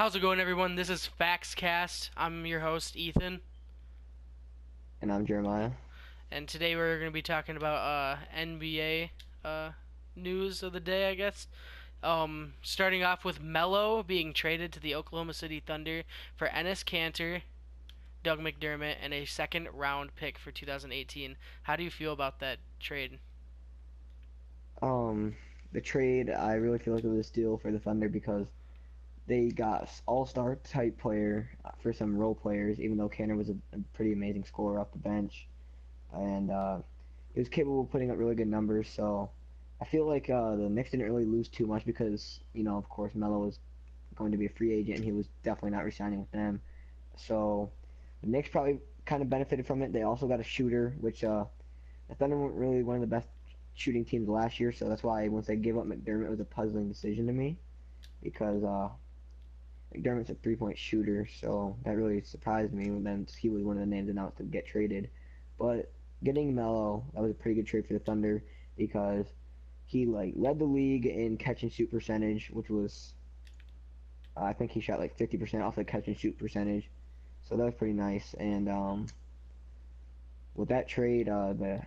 How's it going, everyone? This is FactsCast. I'm your host, Ethan, And I'm Jeremiah. and today we're going to be talking about NBA news of the day, I guess. Starting off with Melo being traded to the Oklahoma City Thunder for Enes Kanter, Doug McDermott, and a second round pick for 2018. How do you feel about that trade? Um, the trade, I really feel like it was a steal for the Thunder because they got all-star type player for some role players, even though Kanter was a pretty amazing scorer off the bench. And he was capable of putting up really good numbers. So I feel like the Knicks didn't really lose too much because, of course, Melo was going to be a free agent and he was definitely not re-signing with them. So the Knicks probably kind of benefited from it. They also got a shooter, which the Thunder weren't really one of the best shooting teams last year, so that's why once they gave up McDermott, it was a puzzling decision to me because McDermott's a three-point shooter, so that really surprised me. And then he was one of the names announced to get traded. But getting Melo, that was a pretty good trade for the Thunder because he led the league in catch and shoot percentage, which was I think he shot like 50% off the catch and shoot percentage, so that was pretty nice. And with that trade, the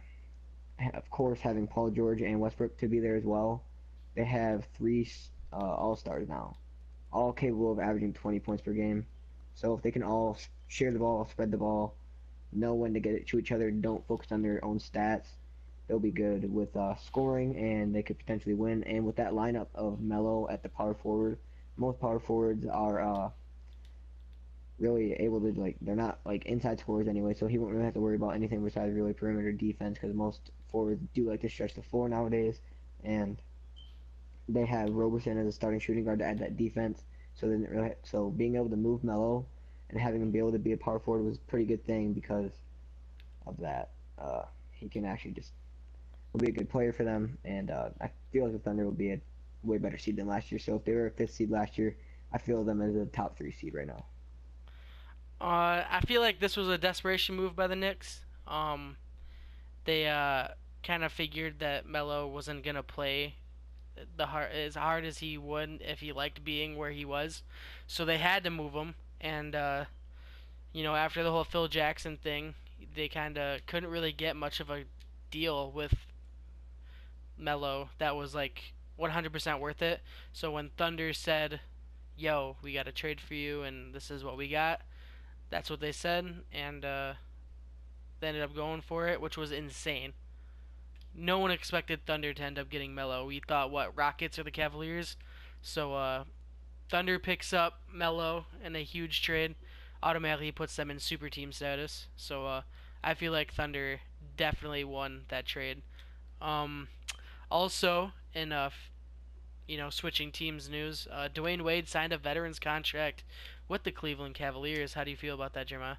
of course, having Paul George and Westbrook to be there as well, they have three All Stars now, all capable of averaging 20 points per game. So if they can all share the ball, spread the ball, know when to get it to each other, and don't focus on their own stats, they'll be good with scoring, and they could potentially win. And with that lineup of Melo at the power forward, most power forwards are really able to they're not like inside scorers anyway, so he won't really have to worry about anything besides really perimeter defense because most forwards do like to stretch the floor nowadays, and they have Roberson as a starting shooting guard to add that defense. So being able to move Melo and having him be able to be a power forward was a pretty good thing because of that. He can actually just will be a good player for them, and I feel like the Thunder will be a way better seed than last year. So if they were a fifth seed last year, I feel them as a top three seed right now. I feel like this was a desperation move by the Knicks. They kind of figured that Melo wasn't gonna play as hard as he would if he liked being where he was. So they had to move him, and after the whole Phil Jackson thing, they kind of couldn't really get much of a deal with Melo that was like 100% worth it. So when Thunder said, "Yo, we got a trade for you, and this is what we got," that's what they said, and they ended up going for it, which was insane. No one expected Thunder to end up getting Melo. We thought, what, Rockets or the Cavaliers? So Thunder picks up Melo in a huge trade, automatically puts them in super team status. So I feel like Thunder definitely won that trade. Um, Also, in switching teams news, Dwayne Wade signed a veterans contract with the Cleveland Cavaliers. How do you feel about that, Jeremiah?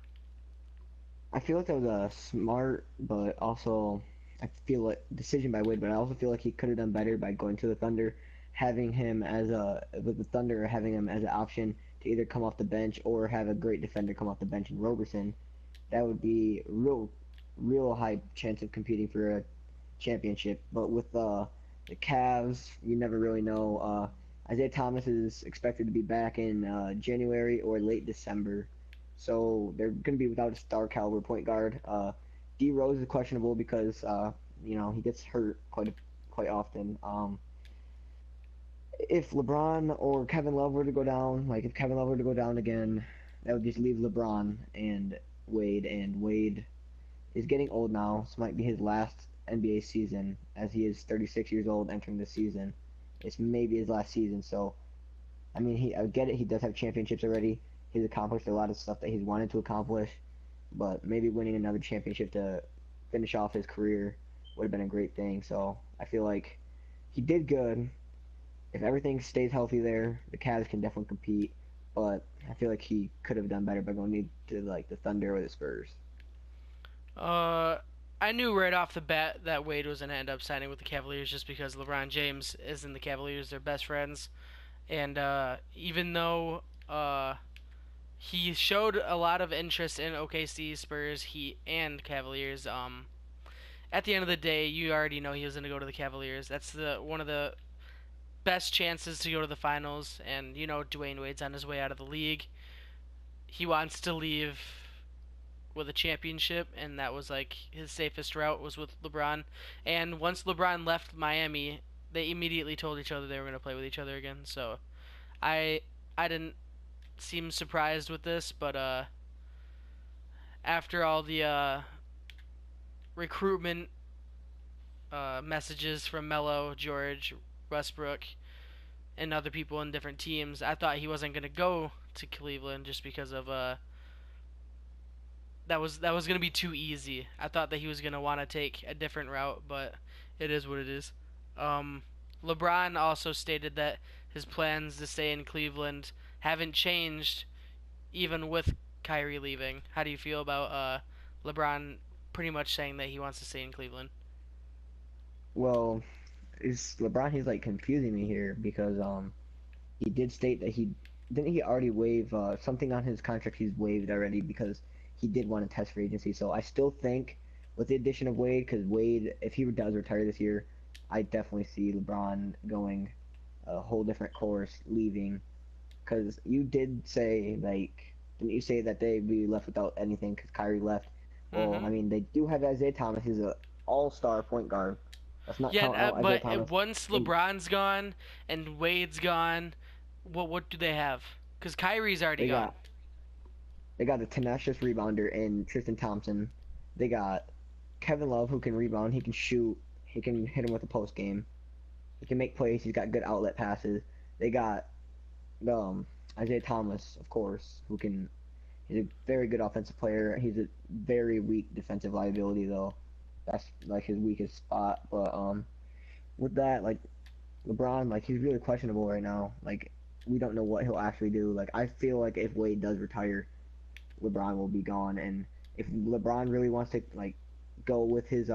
I feel like that was a smart, but also I feel like decision by Wade. But I also feel like he could have done better by going to the Thunder, having him as a with the Thunder having him as an option to either come off the bench or have a great defender come off the bench in Roberson. That would be real high chance of competing for a championship. But with the Cavs, you never really know. Isaiah Thomas is expected to be back in January or late December, so they're going to be without a star caliber point guard. D Rose is questionable because he gets hurt quite often. If LeBron or Kevin Love were to go down, like if Kevin Love were to go down again, that would just leave LeBron and Wade. And Wade is getting old now. This might be his last NBA season, as he is 36 years old entering the season. It's maybe his last season, so I mean, I get it. He does have championships already. He's accomplished a lot of stuff that he's wanted to accomplish, but maybe winning another championship to finish off his career would have been a great thing. So I feel like he did good. If everything stays healthy there, the Cavs can definitely compete. But I feel like he could have done better by going to like the Thunder or the Spurs. Uh, I knew right off the bat that Wade was going to end up signing with the Cavaliers just because LeBron James is in the Cavaliers. They're best friends. And even though he showed a lot of interest in OKC, Spurs, Heat, and Cavaliers, at the end of the day, you already know he was going to go to the Cavaliers. That's the one of the best chances to go to the finals, and Dwayne Wade's on his way out of the league. He wants to leave with a championship, and that was like his safest route was with LeBron. And once LeBron left Miami, they immediately told each other they were going to play with each other again. So I I didn't seem surprised with this, but after all the recruitment messages from Melo, George, Westbrook, and other people in different teams, I thought he wasn't going to go to Cleveland just because of that was going to be too easy. I thought that he was going to want to take a different route, but it is what it is. Um, LeBron also stated that his plans to stay in Cleveland haven't changed even with Kyrie leaving. How do you feel about LeBron pretty much saying that he wants to stay in Cleveland? Well, is LeBron? He's like confusing me here because he did state that he didn't he already waive something on his contract. He's waived already because he did want to test free agency. So I still think with the addition of Wade, because Wade, if he does retire this year, I definitely see LeBron going a whole different course, leaving. Because you did say like, didn't you say that they'd be left without anything because Kyrie left? Well, Mm-hmm. I mean they do have Isaiah Thomas. He's an all-star point guard. Let's not Yeah, count out Isaiah but Thomas. once And LeBron's gone and Wade's gone, what do they have? Because Kyrie's already they gone. got they got a tenacious rebounder in Tristan Thompson. They got Kevin Love who can rebound. He can shoot. He can hit him with a post game. He can make plays. He's got good outlet passes. They got um, Isaiah Thomas, of course, who can. He's a very good offensive player. He's a very weak defensive liability, though. That's like his weakest spot. But with that, like LeBron, like he's really questionable right now. Like we don't know what he'll actually do. Like I feel like if Wade does retire, LeBron will be gone. And if LeBron really wants to like go with his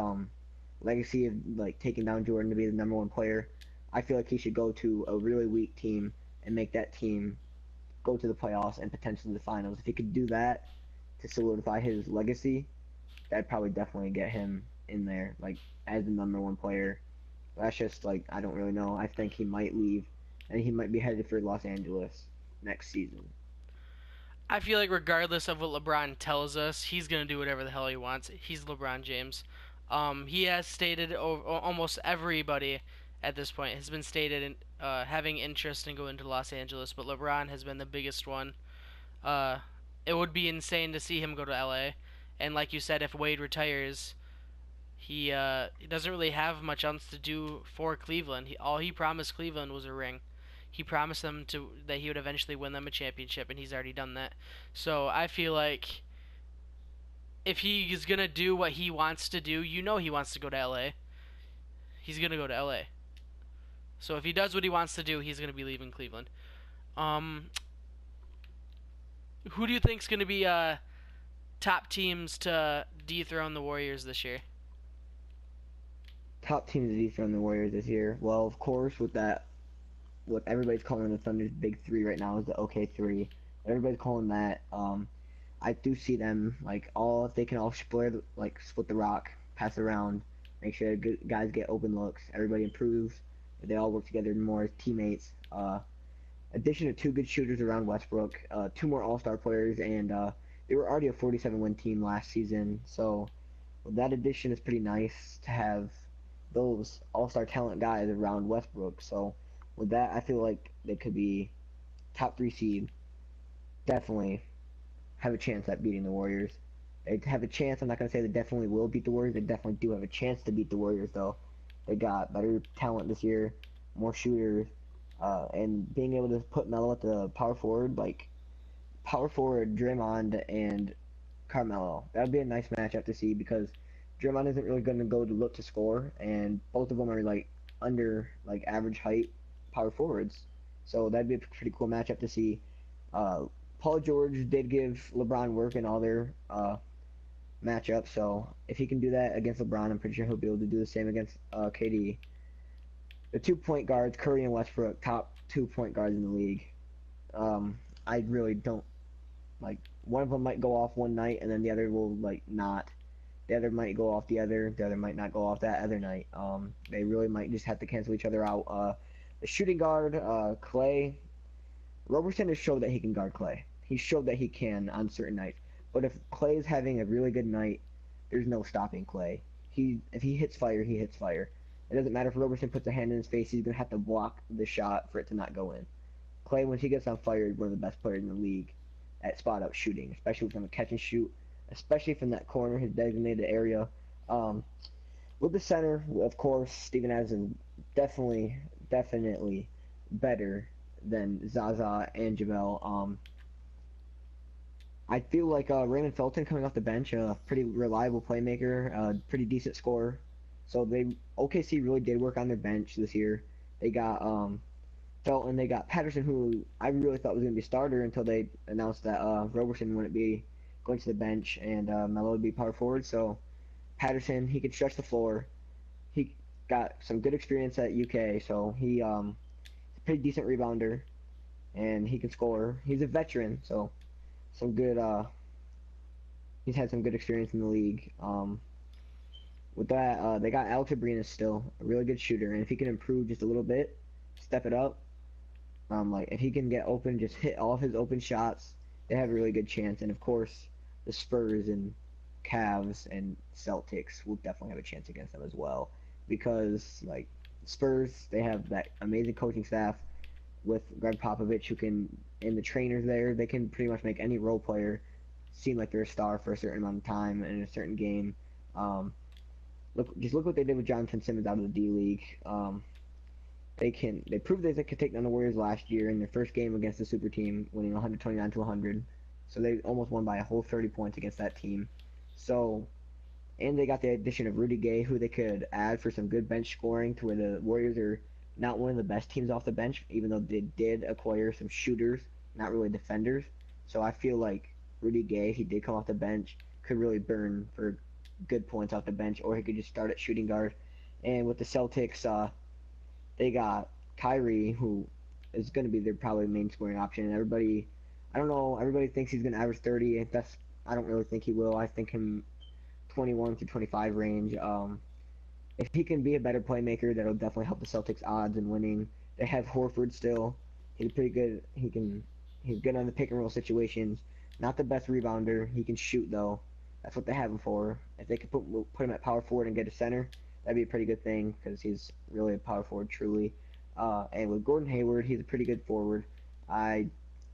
legacy of like taking down Jordan to be the number one player, I feel like he should go to a really weak team and make that team go to the playoffs and potentially the finals. If he could do that to solidify his legacy, that'd probably definitely get him in there, like as the number one player. That's just like I don't really know. I think he might leave, and he might be headed for Los Angeles next season. I feel like regardless of what LeBron tells us, he's gonna do whatever the hell he wants. He's LeBron James. He has stated almost everybody at this point has been stated in, having interest in going to Los Angeles, but LeBron has been the biggest one. Uh, it would be insane to see him go to LA, and like you said, if Wade retires, he doesn't really have much else to do for Cleveland. All he promised Cleveland was a ring. He promised them that he would eventually win them a championship, and he's already done that. So I feel like if he is gonna do what he wants to do, he wants to go to LA. He's gonna go to LA. So if he does what he wants to do, he's gonna be leaving Cleveland. Um, who do you think's gonna be top teams to dethrone the Warriors this year? Top teams to dethrone the Warriors this year. Well, of course, with that, what everybody's calling the Thunder's big three right now is the OK3. Everybody's calling that. I do see them like all if they can all split the rock, pass around, make sure guys get open looks. Everybody improves. They all work together more as teammates. Addition of two good shooters around Westbrook, two more All-Star players, and they were already a 47-win team last season. So that addition is pretty nice to have those All-Star talent guys around Westbrook. So with that, I feel like they could be top three seed. Definitely have a chance at beating the Warriors. They have a chance. I'm not gonna say they definitely will beat the Warriors. They definitely do have a chance to beat the Warriors, though. They got better talent this year, more shooters, and being able to put Melo at the power forward, like power forward Draymond and Carmelo. That would be a nice matchup to see because Draymond isn't really going to go to look to score, and both of them are like under like average height power forwards. So that'd be a pretty cool matchup to see. Uh, Paul George did give LeBron work in all their matchups, so if he can do that against LeBron, I'm pretty sure he'll be able to do the same against KD. The 2 point guards, Curry and Westbrook, top 2 point guards in the league. I really don't like one of them might go off one night and then the other will like not. The other might go off the other might not go off that other night. They really might just have to cancel each other out. The shooting guard, Clay. Roberson has showed that he can guard Clay. He showed that he can on certain nights. But if Clay is having a really good night, there's no stopping Clay. If he hits fire, he hits fire. It doesn't matter if Roberson puts a hand in his face; he's gonna have to block the shot for it to not go in. Clay, when he gets on fire, is one of the best players in the league at spot up shooting, especially from a catch and shoot, especially from that corner, his designated area. Um, with the center, of course, Steven Adams is definitely better than Zaza and Jamel. I feel like Raymond Felton coming off the bench, a pretty reliable playmaker, pretty decent scorer. So OKC really did work on their bench this year. They got Felton, they got Patterson, who I really thought was going to be a starter until they announced that Roberson wouldn't be going to the bench and Melo would be power forward. So Patterson, he could stretch the floor. He got some good experience at UK, so he's a pretty decent rebounder and he can score. He's a veteran, so some good. He's had some good experience in the league. With that, they got Alex Abrines still a really good shooter, and if he can improve just a little bit, step it up. Like if he can get open, just hit all of his open shots, they have a really good chance. And of course, the Spurs and Cavs and Celtics will definitely have a chance against them as well, because like Spurs, they have that amazing coaching staff with Greg Popovich, who can, and the trainers there, they can pretty much make any role player seem like they're a star for a certain amount of time in a certain game. Um, look what they did with Jonathan Simmons out of the D League. They proved they could take down the Warriors last year in their first game against the super team, winning 129 to 100. So they almost won by a whole 30 points against that team. So, and they got the addition of Rudy Gay, who they could add for some good bench scoring to where the Warriors are not one of the best teams off the bench, even though they did acquire some shooters, not really defenders. So I feel like Rudy Gay, he did come off the bench, could really burn for good points off the bench, or he could just start at shooting guard. And with the Celtics, they got Kyrie, who is going to be their probably main scoring option. And everybody, I don't know, everybody thinks he's going to average 30. I don't really think he will. I think him 21 to 25 range. If he can be a better playmaker, that'll definitely help the Celtics' odds in winning. They have Horford still. He's pretty good. He's good on the pick and roll situations. Not the best rebounder. He can shoot though. That's what they have him for. If they could put him at power forward and get a center, that'd be a pretty good thing because he's really a power forward truly. And with Gordon Hayward, he's a pretty good forward.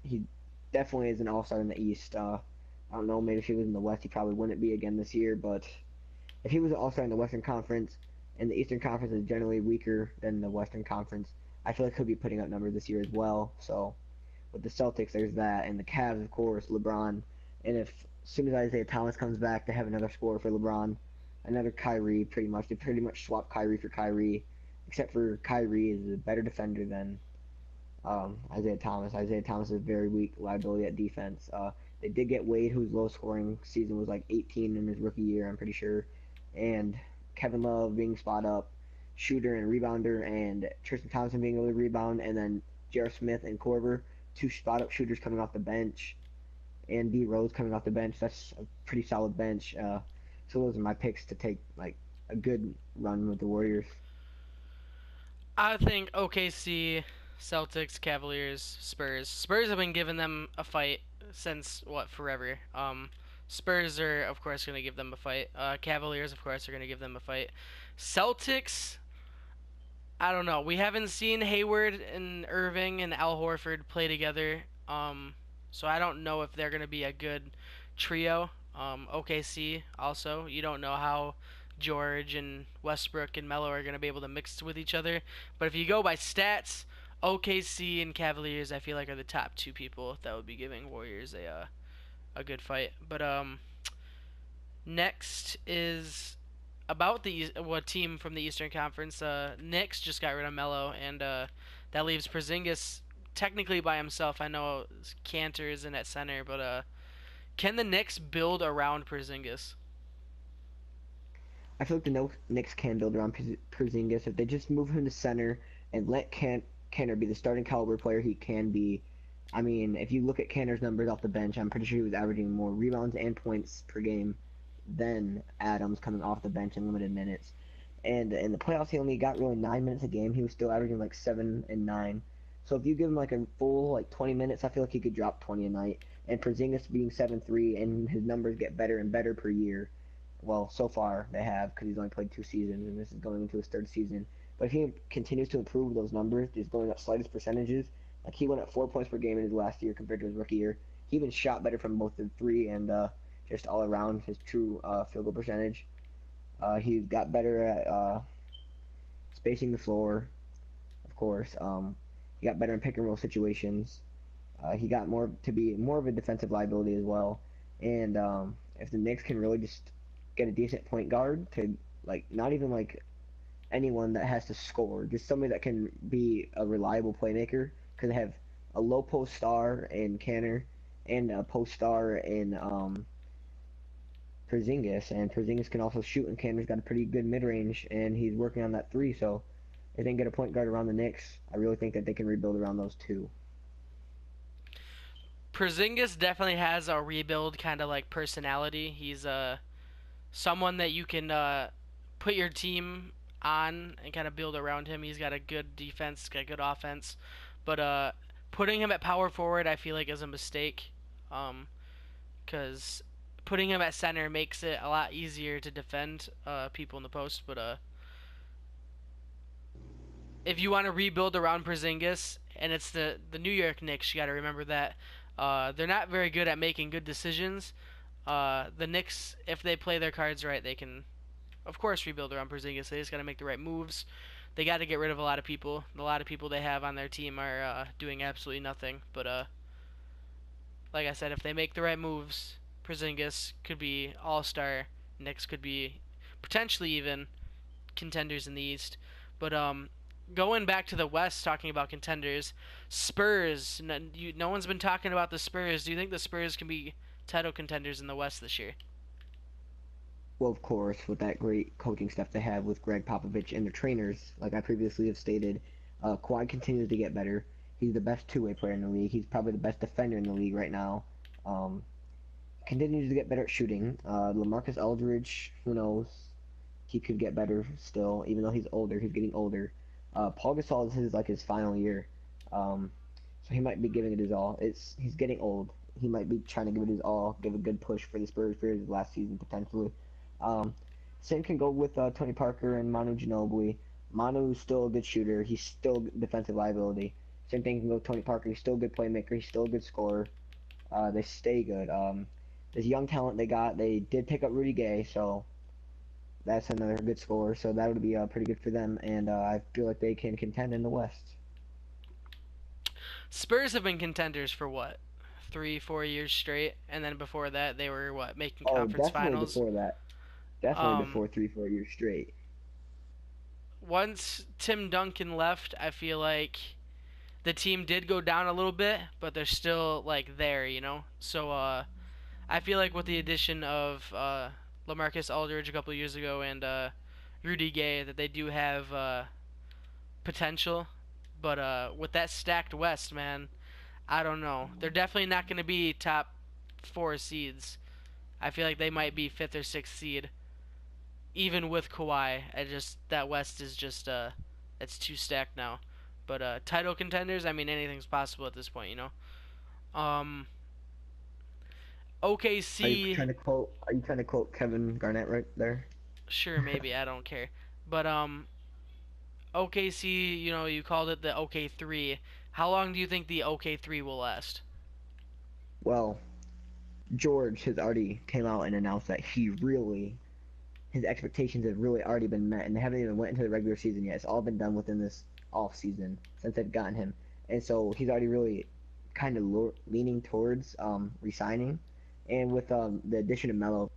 He definitely is an all-star in the East. I don't know, maybe if he was in the West, he probably wouldn't be again this year. But if he was an all-star in the Western Conference, and the Eastern Conference is generally weaker than the Western Conference, I feel like he'll be putting up numbers this year as well. So with the Celtics, there's that, and the Cavs, of course, LeBron. And as soon as Isaiah Thomas comes back, they have another scorer for LeBron, another Kyrie. Pretty much, they pretty much swap Kyrie for Kyrie, except for Kyrie is a better defender than Isaiah Thomas. Isaiah Thomas is a very weak liability at defense. They did get Wade, whose low scoring season was like 18 in his rookie year, I'm pretty sure, and Kevin Love being spot up shooter and rebounder, and Tristan Thompson being able to rebound, and then J.R. Smith and Korver, two spot up shooters coming off the bench, and D Rose coming off the bench. That's a pretty solid bench. So those are my picks to take like a good run with the Warriors. I think OKC, Celtics, Cavaliers, Spurs. Spurs have been giving them a fight since what forever. Spurs are of course going to give them a fight. Cavaliers of course are going to give them a fight. Celtics, I don't know. We haven't seen Hayward and Irving and Al Horford play together. So I don't know if they're going to be a good trio. OKC also, you don't know how George and Westbrook and Melo are going to be able to mix with each other. But if you go by stats, OKC and Cavaliers, I feel like are the top two people that would be giving Warriors a good fight. But next is about the what team from the Eastern Conference. Knicks just got rid of Melo, and that leaves Porzingis technically by himself. I know Cantor isn't at center, but can the Knicks build around Porzingis? I feel like the Knicks can build around Porzingis if they just move him to center and let Kanter be the starting caliber player he can be. I mean, if you look at Kanter's numbers off the bench, I'm pretty sure he was averaging more rebounds and points per game than Adams coming off the bench in limited minutes. And in the playoffs, he only got really 9 minutes a game. He was still averaging like 7 and 9. So if you give him like a full like 20 minutes, I feel like he could drop 20 a night. And Porzingis being 7-3, and his numbers get better and better per year. Well, so far they have, because he's only played 2 seasons, and this is going into his third season. But if he continues to improve those numbers, just going up slightest percentages, like he went up 4 points per game in his last year compared to his rookie year. He even shot better from both the three and just all around his true field goal percentage. He got better at spacing the floor, of course. He got better in pick and roll situations. He got more to be more of a defensive liability as well. And if the Knicks can really just get a decent point guard to like not even like anyone that has to score, just somebody that can be a reliable playmaker, because they have a low post star in Canner and a post star in Porzingis, and Porzingis can also shoot, and Canner's got a pretty good mid range, and he's working on that three. So if they can get a point guard around the Knicks, I really think that they can rebuild around those two. Porzingis definitely has a rebuild kind of like personality. He's someone that you can put your team on and kind of build around him. He's got a good defense, got good offense, but putting him at power forward, I feel like is a mistake, because putting him at center makes it a lot easier to defend people in the post. But if you want to rebuild around Porzingis, and it's the New York Knicks, you got to remember that they're not very good at making good decisions. The Knicks, if they play their cards right, they can, of course, rebuild around Porzingis. They just got to make the right moves. They got to get rid of a lot of people. A lot of people they have on their team are doing absolutely nothing. But like I said, if they make the right moves, Porzingis could be all-star. Knicks could be potentially even contenders in the East. But going back to the West, talking about contenders, Spurs. No one's been talking about the Spurs. Do you think the Spurs can be title contenders in the West this year? Well, of course, with that great coaching staff they have with Greg Popovich and the trainers, like I previously have stated, Kawhi continues to get better. He's the best two-way player in the league. He's probably the best defender in the league right now. Um, Continues to get better at shooting. LaMarcus Aldridge, who knows? He could get better still, even though he's older. He's getting older. Paul Gasol is his final year, um, so he might be giving it his all. He's getting old. He might be trying to give it his all, give a good push for the Spurs for his last season potentially. Um, Same can go with Tony Parker and Manu Ginobili. Manu's still a good shooter. He's still defensive liability. Same thing can go with Tony Parker. He's still a good playmaker. He's still a good scorer. They stay good. This young talent they got, they did pick up Rudy Gay, so that's another good scorer. So that would be pretty good for them, and I feel like they can contend in the West. Spurs have been contenders for what, 3, 4 years straight, and then before that they were what, making Oh, conference definitely finals. before that. Definitely Um, before 3, 4 years straight. Once Tim Duncan left, I feel like the team did go down a little bit, but they're still like there. So I feel like with the addition of LaMarcus Aldridge a couple of years ago and Rudy Gay, that they do have potential. But with that stacked West, man, I don't know. They're definitely not going to be top four seeds. I feel like they might be fifth or sixth seed, even with Kawhi. I just that West is just it's too stacked now. But title contenders, I mean, anything's possible at this point. Um, OKC, Are you trying to quote Kevin Garnett right there? sure, maybe I don't care, but OKC, you called it the OK3. How long do you think the OK3 will last? Well, George has already came out and announced that his expectations have really already been met, and they haven't even went into the regular season yet. It's all been done within this off season since they've gotten him, and so he's already really kind of leaning towards resigning. And with the addition of Melo,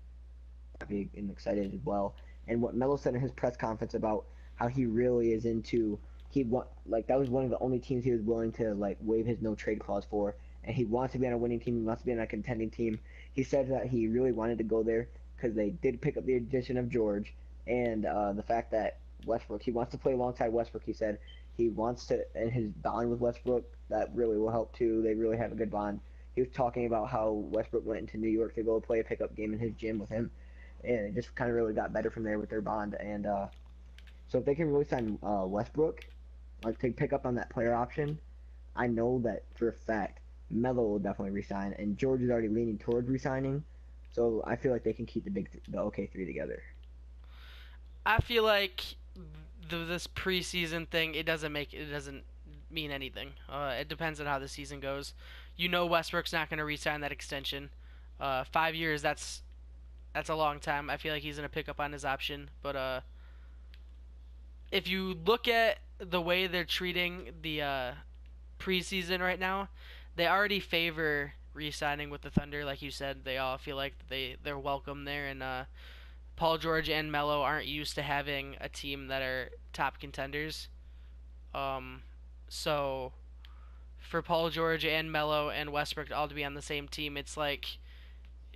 happy and excited as well. And what Melo said in his press conference about how he really is into he want like that was one of the only teams he was willing to like waive his no trade clause for, and he wants to be on a winning team. He wants to be on a contending team. He said that he really wanted to go there because they did pick up the addition of George and the fact that Westbrook he wants to play alongside Westbrook. He said he wants to, and his bond with Westbrook that really will help too. They really have a good bond. He was talking about how Westbrook went into New York to go play a pickup game in his gym with him, and it just kind of really got better from there with their bond. And So if they can really sign Westbrook, like to pick up on that player option, I know that for a fact Melo will definitely resign, and George is already leaning towards resigning. So I feel like they can keep the OK three together. I feel like this preseason thing it doesn't mean anything. It depends on how the season goes. You know Westbrook's not going to re-sign that extension. 5 years, that's a long time. I feel like he's going to pick up on his option. But if you look at the way they're treating the preseason right now, they already favor re-signing with the Thunder. Like you said, they all feel like they're welcome there, and Paul George and Melo aren't used to having a team that are top contenders. Um, so for Paul George and Melo and Westbrook all to be on the same team, it's like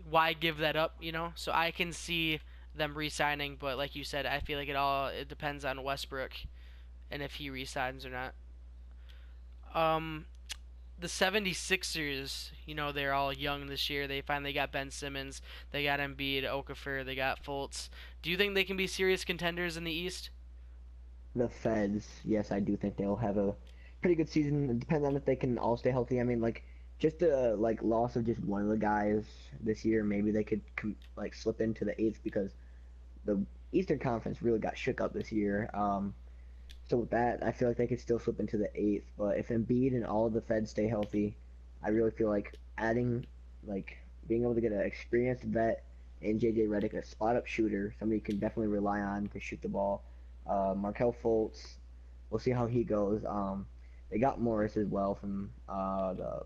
why give that up, you know? So I can see them re-signing, but like you said, I feel like it depends on Westbrook and if he re-signs or not. Um, the 76ers, they're all young this year. They finally got Ben Simmons, they got Embiid, Okafor, they got Fultz. Do you think they can be serious contenders in the East? The Feds, yes, I do think they'll have a pretty good season. It depends on if they can all stay healthy. I mean, like just the like loss of just one of the guys this year, maybe they could like slip into the eighth because the Eastern Conference really got shook up this year. So with that, I feel like they could still slip into the eighth. But if Embiid and all of the Feds stay healthy, I really feel like adding, like being able to get an experienced vet in JJ Redick, a spot up shooter, somebody you can definitely rely on to shoot the ball. Markel Fultz, we'll see how he goes. They got Morris as well from the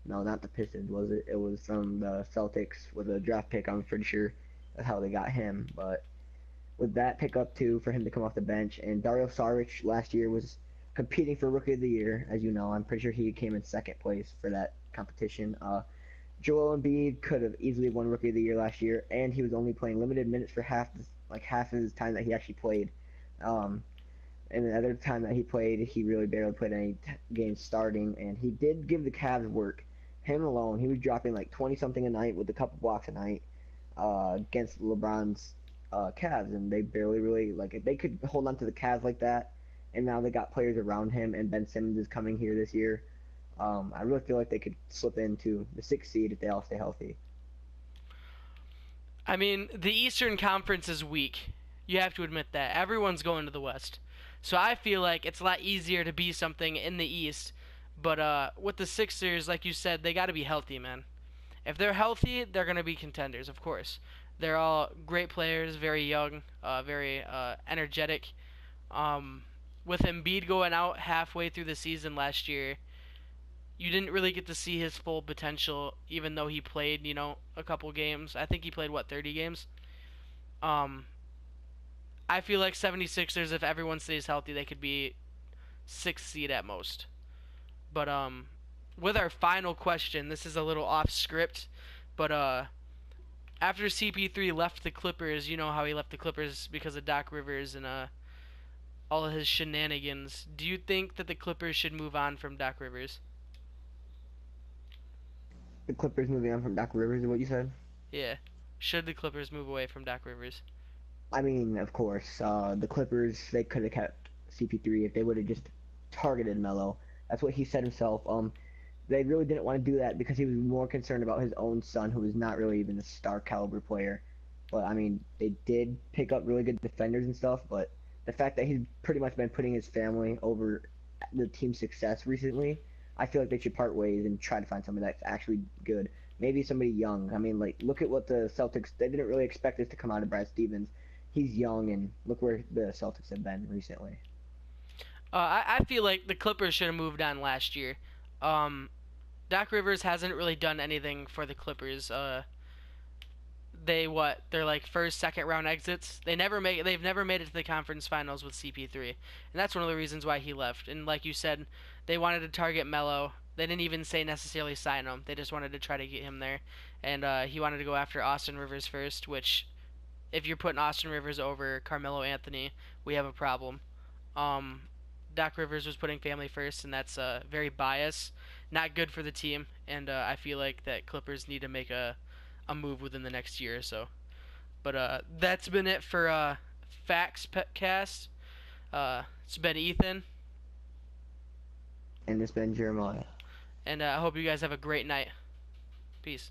no, not the Pistons, was it? It was from the Celtics with a draft pick. I'm pretty sure that's how they got him. But with that pickup too for him to come off the bench. And Dario Saric last year was competing for Rookie of the Year, as you know. I'm pretty sure he came in second place for that competition. Joel Embiid could have easily won Rookie of the Year last year, and he was only playing limited minutes for half of his time that he actually played. Um, and the other time that he played, he really barely played any games starting, and he did give the Cavs work. Him alone, he was dropping like 20 something a night with a couple blocks a night against LeBron's Cavs, and they barely really like if they could hold on to the Cavs like that, and now they got players around him, and Ben Simmons is coming here this year. I really feel like they could slip into the sixth seed if they all stay healthy. I mean, the Eastern Conference is weak. You have to admit that. Everyone's going to the West. So I feel like it's a lot easier to be something in the East. But with the Sixers, like you said, they got to be healthy, man. If they're healthy, they're going to be contenders, of course. They're all great players, very young, very energetic. Um, with Embiid going out halfway through the season last year, you didn't really get to see his full potential, even though he played, a couple games. I think he played, what, 30 games? Um, I feel like 76ers, if everyone stays healthy, they could be sixth seed at most. But with our final question, this is a little off script, but after CP3 left the Clippers, you know how he left the Clippers because of Doc Rivers and all of his shenanigans. Do you think that the Clippers should move on from Doc Rivers? The Clippers moving on from Doc Rivers is what you said. Yeah. Should the Clippers move away from Doc Rivers? I mean, of course, the Clippers they could have kept CP3 if they would have just targeted Melo. That's what he said himself. They really didn't want to do that because he was more concerned about his own son, who was not really even a star caliber player. But I mean, they did pick up really good defenders and stuff. But the fact that he's pretty much been putting his family over the team's success recently, I feel like they should part ways and try to find somebody that's actually good. Maybe somebody young. I mean, like look at what the Celtics. They didn't really expect this to come out of Brad Stevens. He's young, and look where the Celtics have been recently. I feel like the Clippers should have moved on last year. Um, Doc Rivers hasn't really done anything for the Clippers. They're like first, second round exits. They've never made it to the conference finals with CP3, and that's one of the reasons why he left. And like you said, they wanted to target Melo. They didn't even say necessarily sign him. They just wanted to try to get him there, and he wanted to go after Austin Rivers first. Which, if you're putting Austin Rivers over Carmelo Anthony, we have a problem. Um, Doc Rivers was putting family first, and that's very biased, not good for the team. And I feel like that Clippers need to make a move within the next year or so. But that's been it for FactsCast. It's been Ethan, And it's been Jeremiah. and I hope you guys have a great night. Peace.